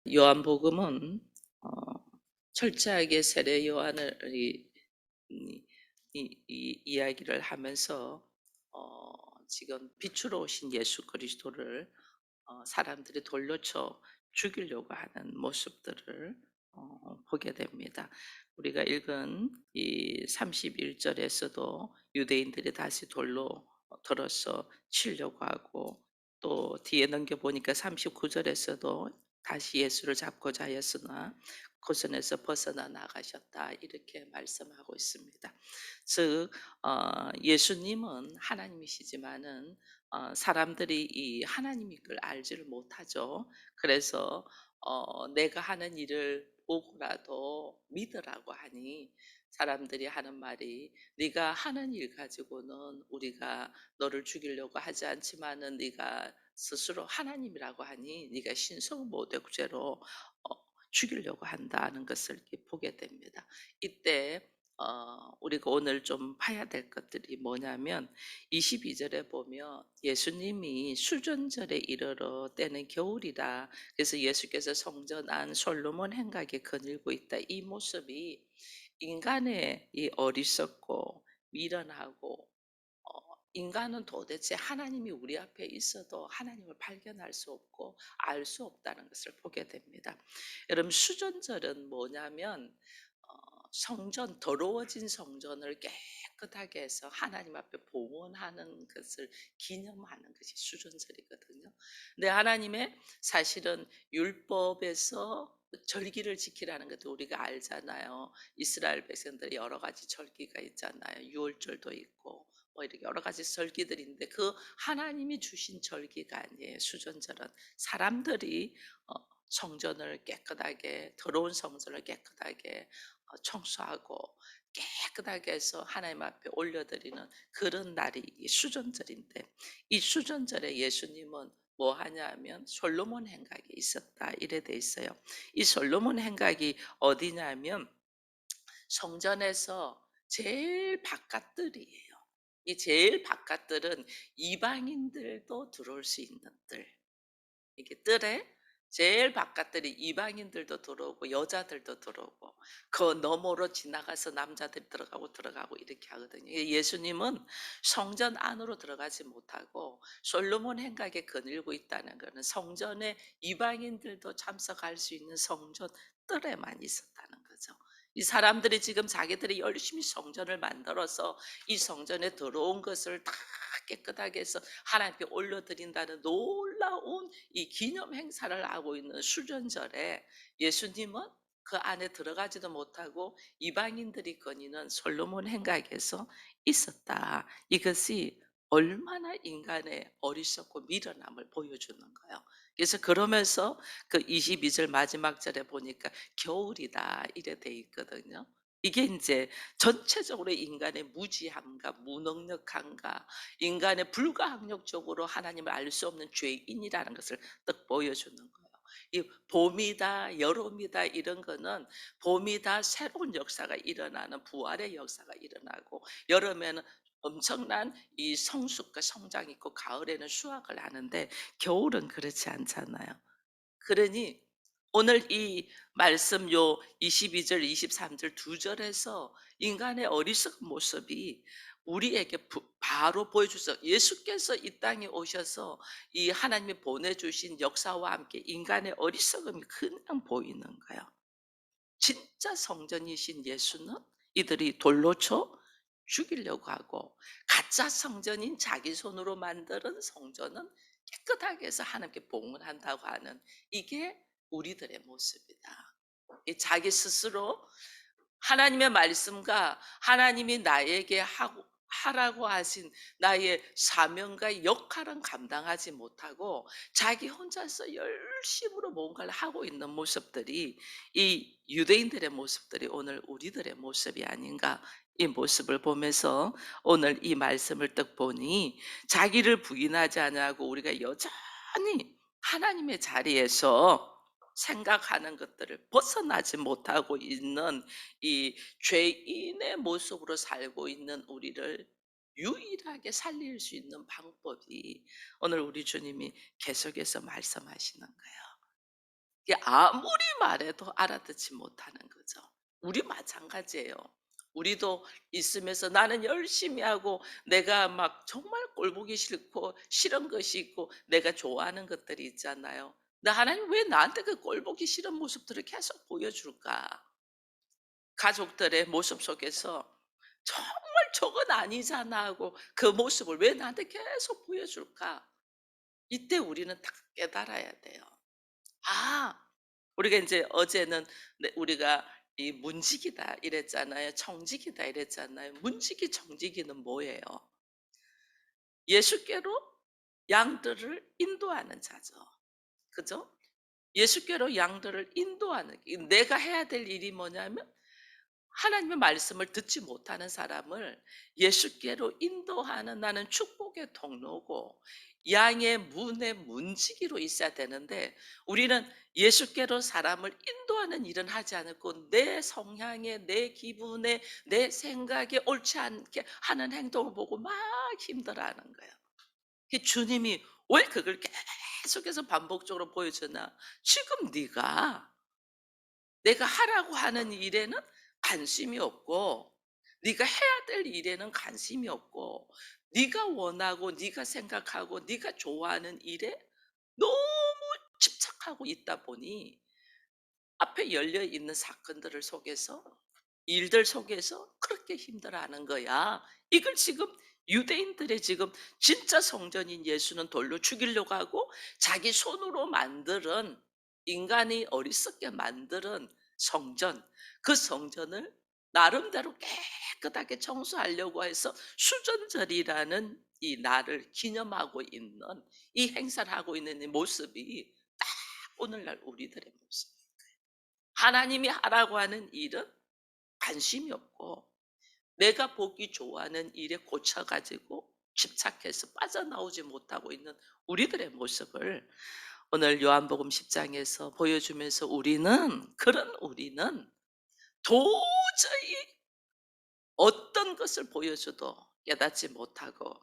요한복음은 어 철저하게 세례 요한을 이야기를 하면서 지금 빛으로 오신 예수 그리스도를 사람들이 돌려쳐 죽이려고 하는 모습들을 보게 됩니다. 우리가 읽은 이 31 절에서도 유대인들이 다시 돌로 들어서 치려고 하고, 또 뒤에 넘겨 보니까 39 절에서도 다시 예수를 잡고자 하였으나 그 손에서 벗어나 나가셨다, 이렇게 말씀하고 있습니다. 즉 예수님은 하나님이시지만은 사람들이 이 하나님인 걸 알지를 못하죠. 그래서 내가 하는 일을 보고라도 믿으라고 하니 사람들이 하는 말이, 네가 하는 일 가지고는 우리가 너를 죽이려고 하지 않지만은 네가 스스로 하나님이라고 하니 네가 신성 모독죄로 죽이려고 한다는 것을 이렇게 보게 됩니다. 이때 우리가 오늘 좀 봐야 될 것들이 뭐냐면, 22 절에 보면 예수님이 수전절에 이르러 때는 겨울이라, 그래서 예수께서 성전 안 솔로몬 행각에 거닐고 있다, 이 모습이 인간의 이 어리석고 미련하고, 인간은 도대체 하나님이 우리 앞에 있어도 하나님을 발견할 수 없고 알 수 없다는 것을 보게 됩니다. 여러분, 수전절은 뭐냐면 성전, 더러워진 성전을 깨끗하게 해서 하나님 앞에 봉헌하는 것을 기념하는 것이 수전절이거든요. 근데 하나님의 사실은 율법에서 절기를 지키라는 것도 우리가 알잖아요. 이스라엘 백성들이 여러 가지 절기가 있잖아요. 유월절도 있고 뭐 이렇게 여러 가지 절기들인데, 그 하나님이 주신 절기가 아니에요. 수전절은 사람들이 성전을 깨끗하게, 더러운 성전을 깨끗하게 청소하고 깨끗하게 해서 하나님 앞에 올려드리는 그런 날이 이 수전절인데, 이 수전절에 예수님은 뭐 하냐면 솔로몬 행각이 있었다, 이래 돼 있어요. 이 솔로몬 행각이 어디냐면 성전에서 제일 바깥들이에요. 이 제일 바깥들은 이방인들도 들어올 수 있는 뜰. 이게 뜰에 제일 바깥들이 이방인들도 들어오고 여자들도 들어오고, 그 너머로 지나가서 남자들이 들어가고 이렇게 하거든요. 예수님은 성전 안으로 들어가지 못하고 솔로몬 행각에 거닐고 있다는 것은 성전에 이방인들도 참석할 수 있는 성전 뜰에만 있었다는 거죠. 이 사람들이 지금 자기들이 열심히 성전을 만들어서 이 성전에 들어온 것을 다 깨끗하게 해서 하나님께 올려드린다는 놀라운 이 기념 행사를 하고 있는 수련절에 예수님은 그 안에 들어가지도 못하고 이방인들이 거니는 솔로몬 행각에서 있었다. 이것이 얼마나 인간의 어리석고 미련함을 보여주는 거예요. 그래서 그러면서 그 22절 마지막 절에 보니까 겨울이다, 이래 돼 있거든요. 이게 이제 전체적으로 인간의 무지함과 무능력함과 인간의 불가항력적으로 하나님을 알 수 없는 죄인이라는 것을 딱 보여주는 거예요. 이 봄이다, 여름이다, 이런 거는 봄이다 새로운 역사가 일어나는 부활의 역사가 일어나고, 여름에는 엄청난 이 성숙과 성장이 있고, 가을에는 수확을 하는데 겨울은 그렇지 않잖아요. 그러니 오늘 이 말씀 요 22절 23절 두 절에서 인간의 어리석은 모습이 우리에게 바로 보여주서, 예수께서 이 땅에 오셔서 이 하나님이 보내주신 역사와 함께 인간의 어리석음이 그냥 보이는 거예요. 진짜 성전이신 예수는 이들이 돌로 쳐 죽이려고 하고, 가짜 성전인 자기 손으로 만드는 성전은 깨끗하게 해서 하나님께 봉헌한다고 하는, 이게 우리들의 모습이다. 이 자기 스스로 하나님의 말씀과 하나님이 나에게 하라고 하신 나의 사명과 역할은 감당하지 못하고 자기 혼자서 열심으로 뭔가를 하고 있는 모습들이, 이 유대인들의 모습들이 오늘 우리들의 모습이 아닌가, 이 모습을 보면서 오늘 이 말씀을 딱 보니, 자기를 부인하지 않냐고 우리가 여전히 하나님의 자리에서 생각하는 것들을 벗어나지 못하고 있는 이 죄인의 모습으로 살고 있는 우리를 유일하게 살릴 수 있는 방법이 오늘 우리 주님이 계속해서 말씀하시는 거예요. 이게 아무리 말해도 알아듣지 못하는 거죠. 우리 마찬가지예요. 우리도 있으면서 나는 열심히 하고 내가 막 정말 꼴 보기 싫고 싫은 것이 있고 내가 좋아하는 것들이 있잖아요. 근데 하나님 왜 나한테 그 꼴 보기 싫은 모습들을 계속 보여줄까? 가족들의 모습 속에서 정말 '저건 아니잖아.' 하고 그 모습을 왜 나한테 계속 보여줄까? 이때 우리는 딱 깨달아야 돼요. 아, 우리가 인제 어제는 네 우리가 이 문지기다 이랬잖아요. 청지기다 이랬잖아요. 문지기 청지기는 뭐예요? 예수께로 양들을 인도하는 자죠. 그죠? 예수께로 양들을 인도하는 내가 해야 될 일이 뭐냐면 하나님의 말씀을 듣지 못하는 사람을 예수께로 인도하는 나는 축복의 통로고 양의 문의 문지기로 있어야 되는데 우리는 예수께로 사람을 인도하는 일은 하지 않고 내 성향에 내 기분에 내 생각에 옳지 않게 하는 행동을 보고 막 힘들어하는 거예요. 그 주님이 왜 그걸 계속해서 반복적으로 보여주나? 지금 네가 내가 하라고 하는 일에는 관심이 없고 네가 해야 될 일에는 관심이 없고 네가 원하고 네가 생각하고 네가 좋아하는 일에 너무 집착하고 있다 보니 앞에 열려 있는 사건들을 속에서 일들 속에서 그렇게 힘들어하는 거야. 이걸 지금 유대인들의 지금 진짜 성전인 예수는 돌로 죽이려고 하고 자기 손으로 만들은 인간이 어리석게 만들은 성전, 그 성전을 나름대로 깨끗하게 청소하려고 해서 수전절이라는 이 날을 기념하고 있는 이 행사를 하고 있는 이 모습이 딱 오늘날 우리들의 모습. 하나님이 하라고 하는 일은 관심이 없고 내가 보기 좋아하는 일에 꽂혀 가지고 집착해서 빠져나오지 못하고 있는 우리들의 모습을 오늘 요한복음 10 장에서 보여주면서 우리는 도저히 어떤 것을 보여줘도 깨닫지 못하고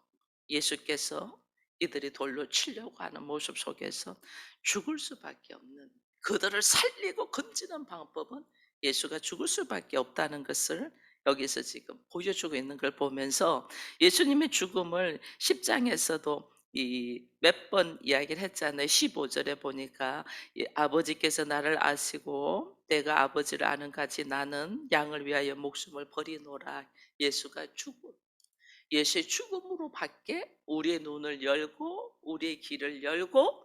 예수께서 이들이 돌로 치려고 하는 모습 속에서 죽을 수밖에 없는 그들을 살리고 건지는 방법은 예수가 죽을 수밖에 없다는 것을 여기서 지금 보여주고 있는 걸 보면서 예수님의 죽음을 10장에서도 이 몇 번 이야기를 했잖아요. 15절에 보니까 이 아버지께서 나를 아시고 내가 아버지를 아는 같이 나는 양을 위하여 목숨을 버리노라. 예수가 죽음, 예수의 죽음으로 밖에 우리의 눈을 열고 우리의 길을 열고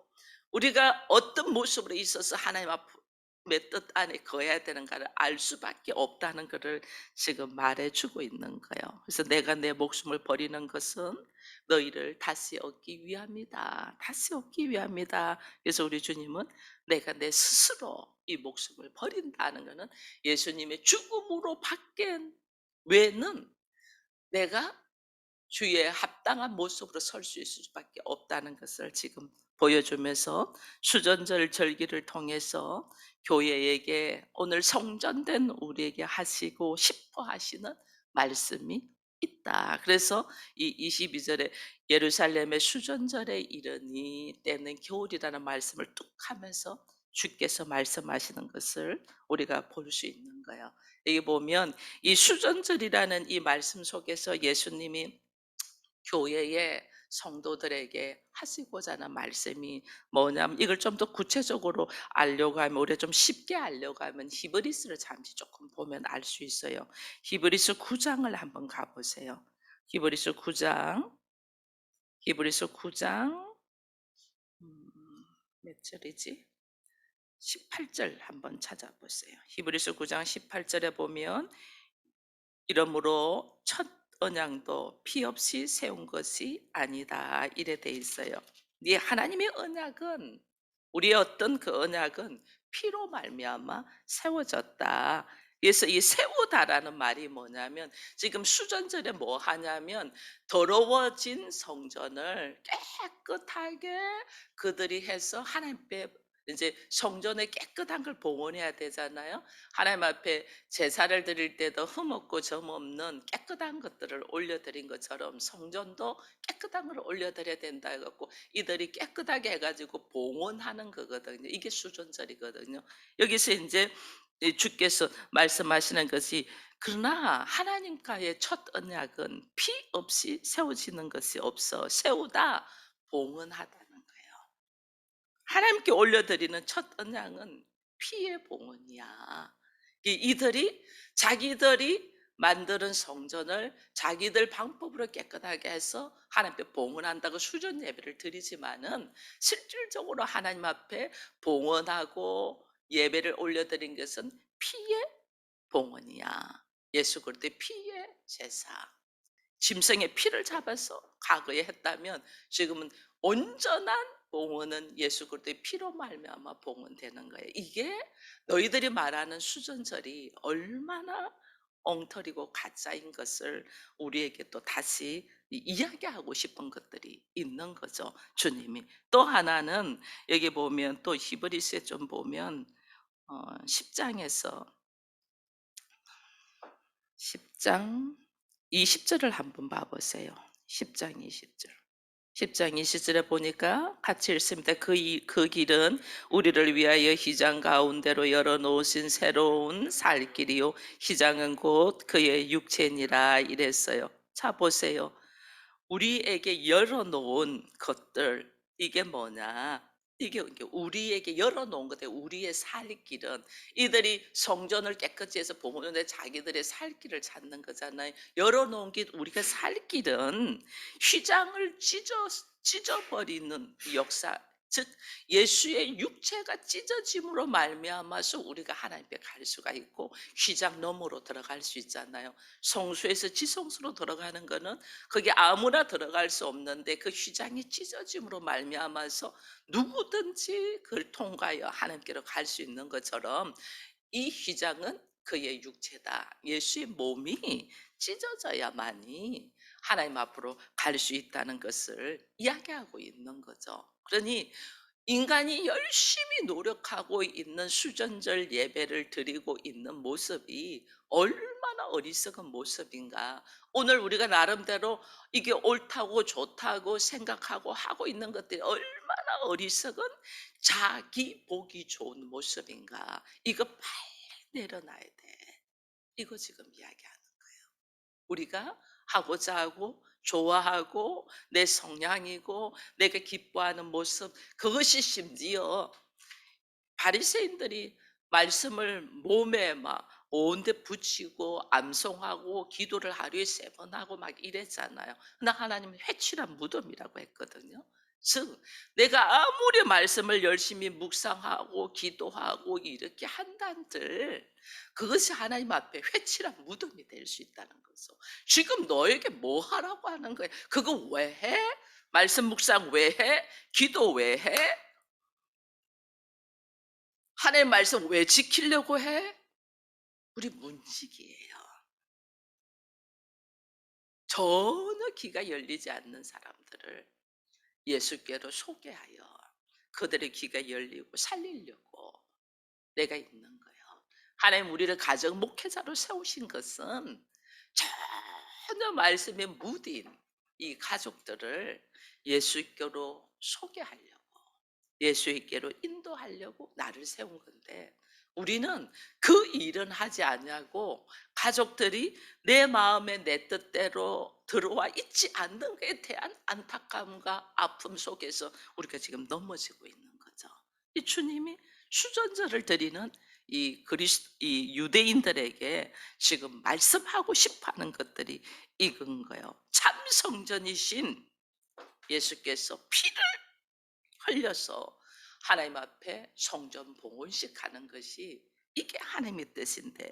우리가 어떤 모습으로 있어서 하나님 앞의 뜻 안에 거해야 되는가를 알 수밖에 없다는 것을 지금 말해주고 있는 거예요. 그래서 내가 내 목숨을 버리는 것은 너희를 다시 얻기 위함이다. 다시 얻기 위함이다. 그래서 우리 주님은 내가 내 스스로 이 목숨을 버린다는 것은 예수님의 죽음으로 밖에 외는 내가 주의 합당한 모습으로 설 수 있을 수밖에 없다는 것을 지금 보여주면서 수전절 절기를 통해서 교회에게 오늘 성전된 우리에게 하시고 싶어 하시는 말씀이 있다. 그래서 이 22절에 예루살렘의 수전절에 이르니 때는 겨울이라는 말씀을 뚝 하면서 주께서 말씀하시는 것을 우리가 볼 수 있는 거예요. 여기 보면 이 수전절이라는 이 말씀 속에서 예수님이 교회의 성도들에게 하시고자 하는 말씀이 뭐냐면 이걸 좀 더 구체적으로 알려고 하면 우리가 좀 쉽게 알려고 하면 히브리스를 잠시 조금 보면 알 수 있어요. 히브리서 9장을 한번 가 보세요. 히브리서 9장. 히브리서 9장 몇 절이지? 18절 한번 찾아보세요. 히브리서 9장 18절에 보면 이러므로 첫 언약도 피 없이 세운 것이 아니다. 이래 돼 있어요. 네 하나님의 언약은 우리의 어떤 그 언약은 피로 말미암아 세워졌다. 그래서 이 세우다라는 말이 뭐냐면 지금 수전절에 뭐 하냐면 더러워진 성전을 깨끗하게 그들이 해서 하나님께 이제 성전에 깨끗한 걸 봉헌해야 되잖아요. 하나님 앞에 제사를 드릴 때도 흠 없고 점 없는 깨끗한 것들을 올려드린 것처럼 성전도 깨끗한 걸 올려드려야 된다 해 갖고 이들이 깨끗하게 해 가지고 봉헌하는 거거든요. 이게 수전절이거든요. 여기서 인제 이 주께서 말씀하시는 것이 그러나 하나님과의 첫 언약은 피 없이 세워지는 것이 없어 세우다 봉헌하다는 거예요. 하나님께 올려드리는 첫 언약은 피의 봉헌이야. 이들이 자기들이 만드는 성전을 자기들 방법으로 깨끗하게 해서 하나님께 봉헌한다고 수전 예배를 드리지만은 실질적으로 하나님 앞에 봉헌하고 예배를 올려드린 것은 피의 봉헌이야. 예수 그리스도의 피의 제사. 짐승의 피를 잡아서 과거에 했다면 지금은 온전한 봉헌은 예수 그리스도의 피로 말미암아 봉헌되는 거예요. 이게 너희들이 말하는 수전절이 얼마나 엉터리고 가짜인 것을 우리에게 또 다시 이야기하고 싶은 것들이 있는 거죠. 주님이. 또 하나는 여기 보면 또 히브리서에 좀 보면 10장에서 10장 20절을 한번 봐 보세요. 10장 20절. 10장 20절에 보니까 같이 읽습니다. 그 길은 우리를 위하여 휘장 가운데로 열어놓으신 새로운 살 길이요 휘장은 곧 그의 육체니라 이랬어요. 자 보세요. 우리에게 열어놓은 것들 이게 뭐냐? 이게 우리에게 열어놓은 것들, 우리의 살 길은 이들이 성전을 깨끗이 해서 봉헌하는데 자기들의 살 길을 찾는 거잖아요. 열어놓은 길, 우리가 살 길은 휘장을 찢어버리는 역사, 즉 예수의 육체가 찢어짐으로 말미암아서 우리가 하나님께 갈 수가 있고 휘장 너머로 들어갈 수 있잖아요. 성소에서 지성소로 들어가는 거는 거기 아무나 들어갈 수 없는데 그 휘장이 찢어짐으로 말미암아서 누구든지 그걸 통과하여 하나님께로 갈 수 있는 것처럼 이 휘장은 그의 육체다. 예수의 몸이 찢어져야만이 하나님 앞으로 갈 수 있다는 것을 이야기하고 있는 거죠. 그러니 인간이 열심히 노력하고 있는 수전절 예배를 드리고 있는 모습이 얼마나 어리석은 모습인가. 오늘 우리가 나름대로 이게 옳다고 좋다고 생각하고 하고 있는 것들이 얼마나 어리석은 자기 보기 좋은 모습인가. 이거 빨리 내려놔야 돼. 이거 지금 이야기하는 거예요. 우리가 하고자 하고 좋아하고 내 성향이고 내가 기뻐하는 모습 그것이 심지어 바리새인들이 말씀을 몸에 막 온데 붙이고 암송하고 기도를 하루에 3번 하고 막 이랬잖아요. 근데 하나님은 회칠한 무덤이라고 했거든요. 즉 내가 아무리 말씀을 열심히 묵상하고 기도하고 이렇게 한단들 그것이 하나님 앞에 회칠한 무덤이 될 수 있다는 거죠. 지금 너에게 뭐 하라고 하는 거예요? 그거 왜 해? 말씀 묵상 왜 해? 기도 왜 해? 하나님 말씀 왜 지키려고 해? 우리 문지기예요. 전혀 귀가 열리지 않는 사람들을 예수께로 소개하여 그들의 귀가 열리고 살리려고 내가 있는 거예요. 하나님 우리를 가정 목회자로 세우신 것은 전혀 말씀에 무딘 이 가족들을 예수께로 소개하려고 예수께로 인도하려고 나를 세운 건데 우리는 그 일은 하지 않냐고 가족들이 내 마음에 내 뜻대로 들어와 있지 않는 것에 대한 안타까움과 아픔 속에서 우리가 지금 넘어지고 있는 거죠. 이 주님이 수전절을 드리는 이 유대인들에게 지금 말씀하고 싶어하는 것들이 익은 거예요. 참 성전이신 예수께서 피를 흘려서 하나님 앞에 성전 봉헌식 하는 것이 이게 하나님의 뜻인데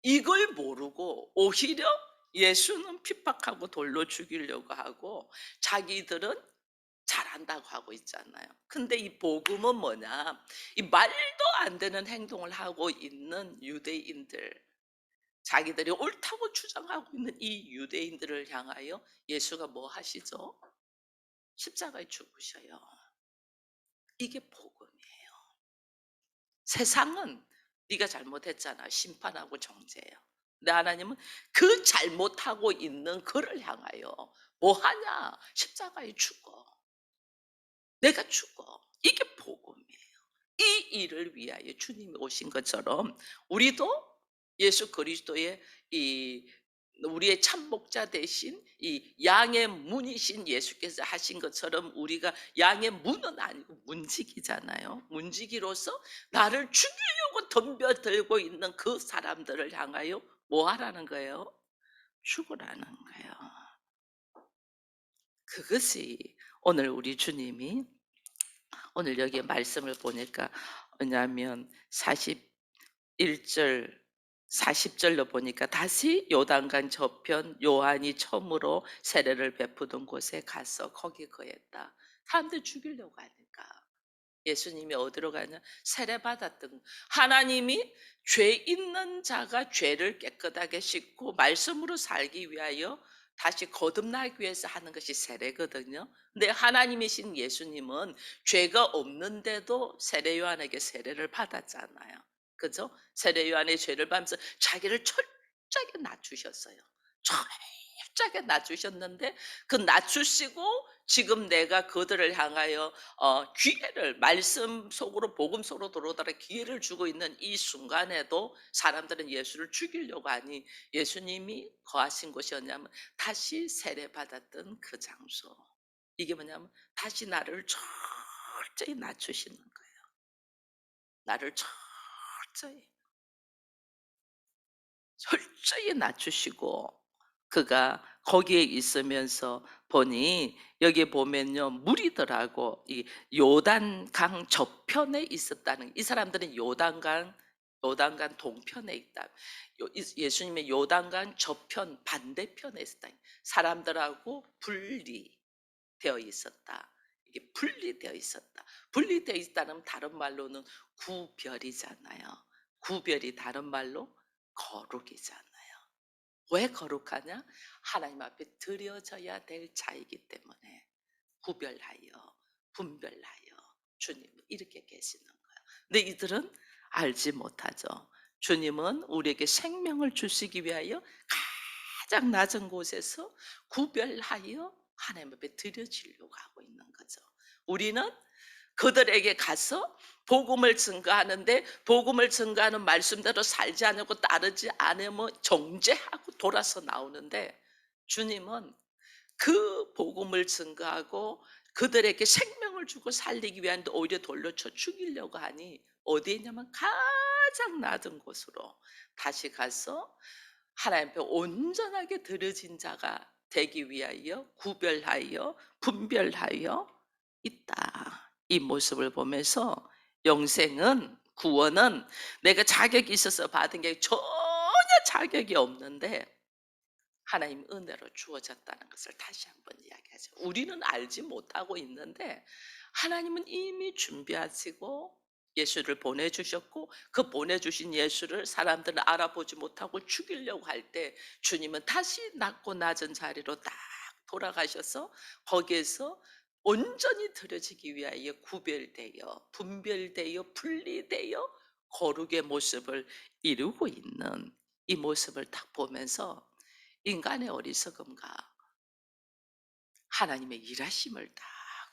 이걸 모르고 오히려 예수는 핍박하고 돌로 죽이려고 하고 자기들은 잘한다고 하고 있잖아요. 근데 이 복음은 뭐냐? 이 말도 안 되는 행동을 하고 있는 유대인들, 자기들이 옳다고 주장하고 있는 이 유대인들을 향하여 예수가 뭐 하시죠? 십자가에 죽으셔요. 이게 복음이에요. 세상은 네가 잘못했잖아. 심판하고 정죄해요. 근데 하나님은 그 잘못하고 있는 그를 향하여 뭐 하냐? 십자가에 죽어. 내가 죽어. 이게 복음이에요. 이 일을 위하여 주님이 오신 것처럼 우리도 예수 그리스도의 이 우리의 참목자 대신 이 양의 문이신 예수께서 하신 것처럼 우리가 양의 문은 아니고 문지기잖아요. 문지기로서 나를 죽이려고 덤벼들고 있는 그 사람들을 향하여 뭐 하라는 거예요? 죽으라는 거예요. 그것이 오늘 우리 주님이 오늘 여기 말씀을 보니까 왜냐하면 41절 40절로 보니까 다시 요단강 저편 요한이 처음으로 세례를 베푸던 곳에 가서 거기 거했다. 사람들 죽이려고 하니까 예수님이 어디로 가냐? 세례 받았던 하나님이 죄 있는 자가 죄를 깨끗하게 씻고 말씀으로 살기 위하여 다시 거듭나기 위해서 하는 것이 세례거든요. 근데 하나님이신 예수님은 죄가 없는데도 세례 요한에게 세례를 받았잖아요. 그죠? 세례 요한의 죄를 받으면서 자기를 철저하게 낮추셨어요. 철저하게 낮추셨는데 그 낮추시고 지금 내가 그들을 향하여 기회를 말씀 속으로 복음 속으로 들어오도록 기회를 주고 있는 이 순간에도 사람들은 예수를 죽이려고 하니 예수님이 거하신 곳이었냐면 다시 세례받았던 그 장소. 이게 뭐냐면 다시 나를 철저히 낮추시는 거예요. 나를 철저히 철저히 낮추시고 그가 거기에 있으면서 보니 여기 보면요 무리들하고 이 요단강 저편에 있었다는 이 사람들은 요단강 동편에 있다. 예수님의 요단강 저편 반대편에 있었다. 사람들하고 분리되어 있었다. 이게 분리되어 있었다. 분리되어 있다는 다른 말로는 구별이잖아요. 구별이 다른 말로 거룩이잖아요. 왜 거룩하냐? 하나님 앞에 드려져야 될 자이기 때문에 구별하여 분별하여 주님은 이렇게 계시는 거예요. 근데 이들은 알지 못하죠. 주님은 우리에게 생명을 주시기 위하여 가장 낮은 곳에서 구별하여 하나님 앞에 드려지려고 하고 있는 거죠. 우리는 그들에게 가서 복음을 증거하는데 복음을 증거하는 말씀대로 살지 않고 따르지 않으면 정죄하고 돌아서 나오는데 주님은 그 복음을 증거하고 그들에게 생명을 주고 살리기 위한데 오히려 돌려쳐 죽이려고 하니 어디에 있냐면 가장 낮은 곳으로 다시 가서 하나님 앞에 온전하게 드려진 자가 되기 위하여 구별하여 분별하여 있다. 이 모습을 보면서 영생은 구원은 내가 자격이 있어서 받은 게 전혀 자격이 없는데 하나님 은혜로 주어졌다는 것을 다시 한번 이야기하죠. 우리는 알지 못하고 있는데 하나님은 이미 준비하시고 예수를 보내주셨고 그 보내주신 예수를 사람들은 알아보지 못하고 죽이려고 할 때 주님은 다시 낮고 낮은 자리로 딱 돌아가셔서 거기에서 온전히 드려지기 위하여 구별되어 분별되어 분리되어 거룩의 모습을 이루고 있는 이 모습을 딱 보면서 인간의 어리석음과 하나님의 일하심을 다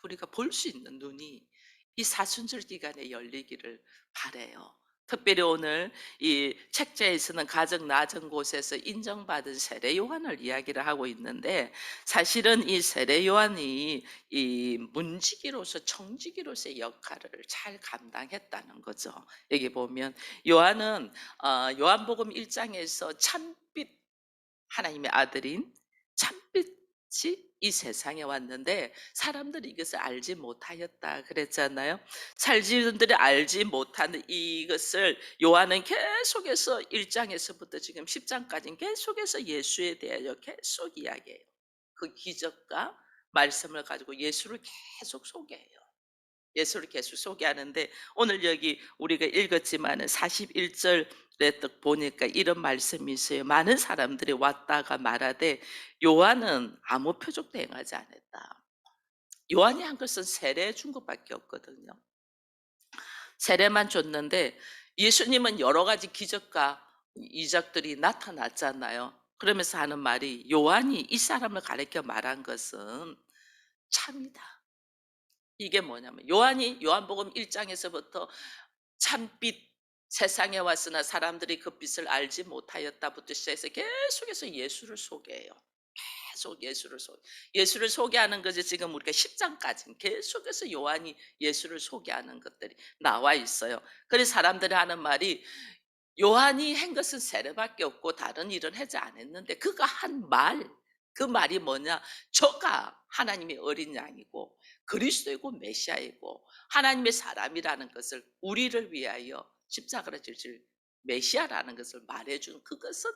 우리가 볼 수 있는 눈이 이 사순절 기간에 열리기를 바래요. 특별히 오늘 이 책자에서는 가장 낮은 곳에서 인정받은 세례 요한을 이야기를 하고 있는데 사실은 이 세례 요한이 이 문지기로서 청지기로서의 역할을 잘 감당했다는 거죠. 여기 보면 요한은 요한복음 1장에서 참빛 하나님의 아들인 참빛이 이 세상에 왔는데 사람들이 이것을 알지 못하였다 그랬잖아요. 살지들이 알지 못하는 이것을 요한은 계속해서 1장에서부터 지금 10장까지 계속해서 예수에 대하여 계속 이야기해요. 그 기적과 말씀을 가지고 예수를 계속 소개해요. 예수를 계속 소개하는데 오늘 여기 우리가 읽었지만은 41절에 딱 보니까 이런 말씀이 있어요. 많은 사람들이 왔다가 말하되 요한은 아무 표적도 행하지 않았다. 요한이 한 것은 세례 준 것밖에 없거든요. 세례만 줬는데 예수님은 여러 가지 기적과 이적들이 나타났잖아요. 그러면서 하는 말이, 요한이 이 사람을 가리켜 말한 것은 참이다. 이게 뭐냐면, 요한이 요한복음 1장에서부터 참빛 세상에 왔으나 사람들이 그 빛을 알지 못하였다부터 시작해서 계속해서 예수를 소개해요. 계속 예수를 소개하는 것이 지금 우리가 10장까지 계속해서 요한이 예수를 소개하는 것들이 나와 있어요. 그래서 사람들이 하는 말이, 요한이 한 것은 세례밖에 없고 다른 일은 하지 않았는데 그가 한 말, 그 말이 뭐냐, 저가 하나님의 어린 양이고 그리스도이고 메시아이고 하나님의 사람이라는 것을, 우리를 위하여 십자가를 지실 메시아라는 것을 말해준 그것은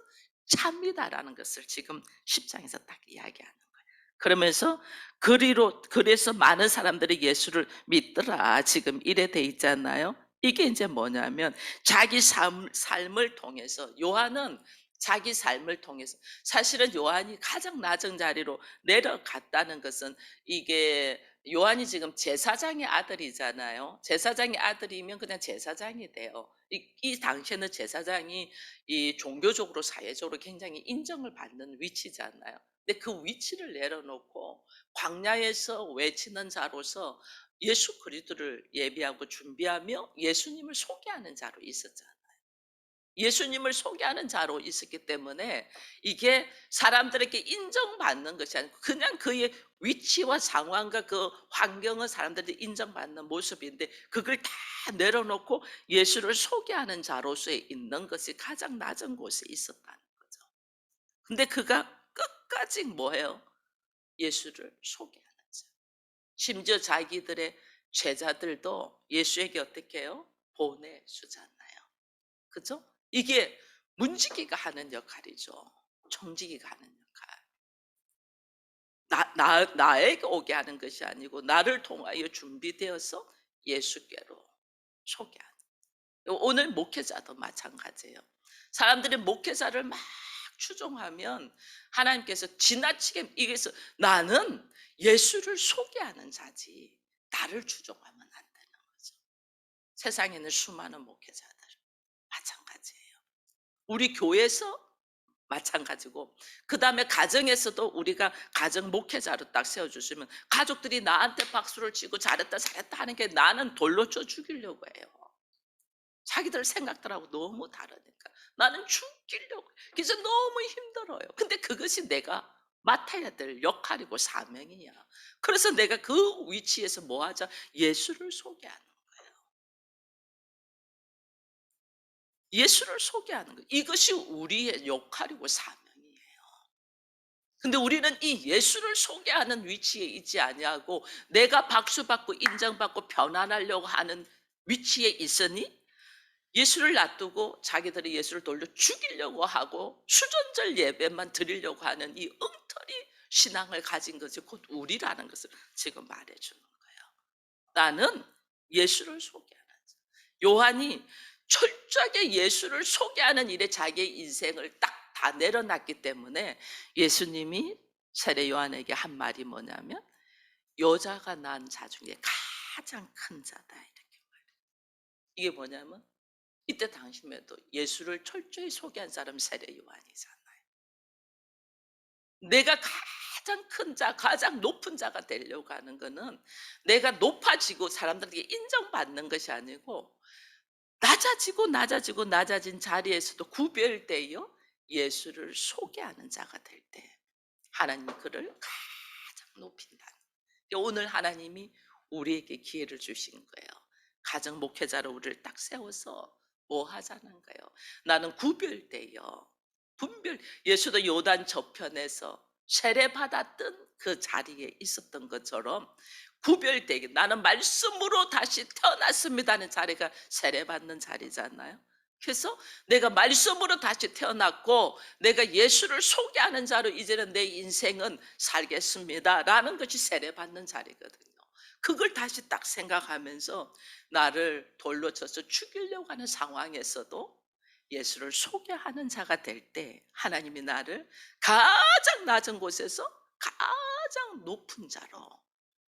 참이다라는 것을 지금 10장에서 딱 이야기하는 거예요. 그러면서 그래서 많은 사람들이 예수를 믿더라, 지금 이래 돼 있잖아요. 이게 이제 뭐냐면, 자기 삶을 통해서, 요한은 자기 삶을 통해서, 사실은 요한이 가장 낮은 자리로 내려갔다는 것은, 이게 요한이 지금 제사장의 아들이잖아요. 제사장의 아들이면 그냥 제사장이 돼요. 이 당시에는 제사장이 이 종교적으로 사회적으로 굉장히 인정을 받는 위치잖아요. 근데 그 위치를 내려놓고 광야에서 외치는 자로서 예수 그리스도를 예비하고 준비하며 예수님을 소개하는 자로 있었잖아요. 예수님을 소개하는 자로 있었기 때문에 이게 사람들에게 인정받는 것이 아니고 그냥 그의 위치와 상황과 그 환경은 사람들이 인정받는 모습인데, 그걸 다 내려놓고 예수를 소개하는 자로서 있는 것이 가장 낮은 곳에 있었다는 거죠. 근데 그가 끝까지 뭐예요? 예수를 소개하는 자. 심지어 자기들의 제자들도 예수에게 어떻게 해요? 보내주잖아요. 그죠? 이게 문지기가 하는 역할이죠. 청지기가 하는 역할. 나에게 오게 하는 것이 아니고 나를 통하여 준비되어서 예수께로 소개하는. 오늘 목회자도 마찬가지예요. 사람들이 목회자를 막 추종하면 하나님께서 지나치게, 이게서 나는 예수를 소개하는 자지 나를 추종하면 안 되는 거죠. 세상에 있는 수많은 목회자들 마찬가지예요. 우리 교회에서 마찬가지고, 그 다음에 가정에서도 우리가 가정 목회자로 딱 세워주시면 가족들이 나한테 박수를 치고 잘했다 잘했다 하는 게, 나는 돌로 쳐 죽이려고 해요. 자기들 생각들하고 너무 다르니까 나는 죽이려고. 그래서 너무 힘들어요. 근데 그것이 내가 맡아야 될 역할이고 사명이야. 그래서 내가 그 위치에서 뭐 하자? 예수를 소개하는 거예요. 예수를 소개하는 거예요. 이것이 우리의 역할이고 사명이에요. 근데 우리는 이 예수를 소개하는 위치에 있지 아니하고 내가 박수받고 인정받고 편안하려고 하는 위치에 있으니, 예수를 놔두고 자기들이 예수를 돌려 죽이려고 하고 수전절 예배만 드리려고 하는 이 엉터리 신앙을 가진 것이 곧 우리라는 것을 지금 말해주는 거예요. 나는 예수를 소개하는 자. 요한이 철저하게 예수를 소개하는 일에 자기의 인생을 딱 다 내려놨기 때문에 예수님이 세례 요한에게 한 말이 뭐냐면, 여자가 낳은 자 중에 가장 큰 자다, 이렇게 말해요. 이게 뭐냐면, 이때 당시에도 예수를 철저히 소개한 사람 세례 요한이잖아요. 내가 가장 큰 자, 가장 높은 자가 되려고 하는 거는 내가 높아지고 사람들에게 인정받는 것이 아니고, 낮아진 자리에서도 구별되어 예수를 소개하는 자가 될 때 하나님이 그를 가장 높인다. 오늘 하나님이 우리에게 기회를 주신 거예요. 가정 목회자로 우리를 딱 세워서 뭐 하자는 거예요. 나는 구별되어 예수도 요단 저편에서 세례 받았던 그 자리에 있었던 것처럼 구별되게, 나는 말씀으로 다시 태어났습니다는 자리가 세례 받는 자리잖아요. 그래서 내가 말씀으로 다시 태어났고 내가 예수를 소개하는 자로 이제는 내 인생은 살겠습니다라는 것이 세례 받는 자리거든요. 그걸 다시 딱 생각하면서 나를 돌로 쳐서 죽이려고 하는 상황에서도 예수를 소개하는 자가 될 때 하나님이 나를 가장 낮은 곳에서 가장 높은 자로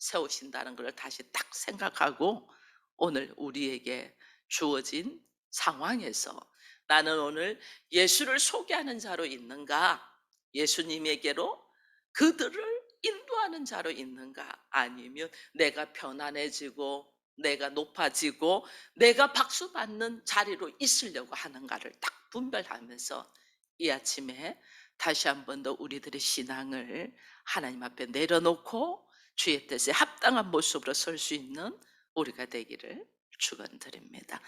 세우신다는 걸 다시 딱 생각하고 오늘 우리에게 주어진 상황에서 나는 오늘 예수를 소개하는 자로 있는가? 예수님에게로 그들을 인도하는 자로 있는가? 아니면 내가 편안해지고 내가 높아지고 내가 박수 받는 자리로 있으려고 하는가를 딱 분별하면서 이 아침에 다시 한 번 더 우리들의 신앙을 하나님 앞에 내려놓고 주의 뜻에 합당한 모습으로 설 수 있는 우리가 되기를 축원드립니다.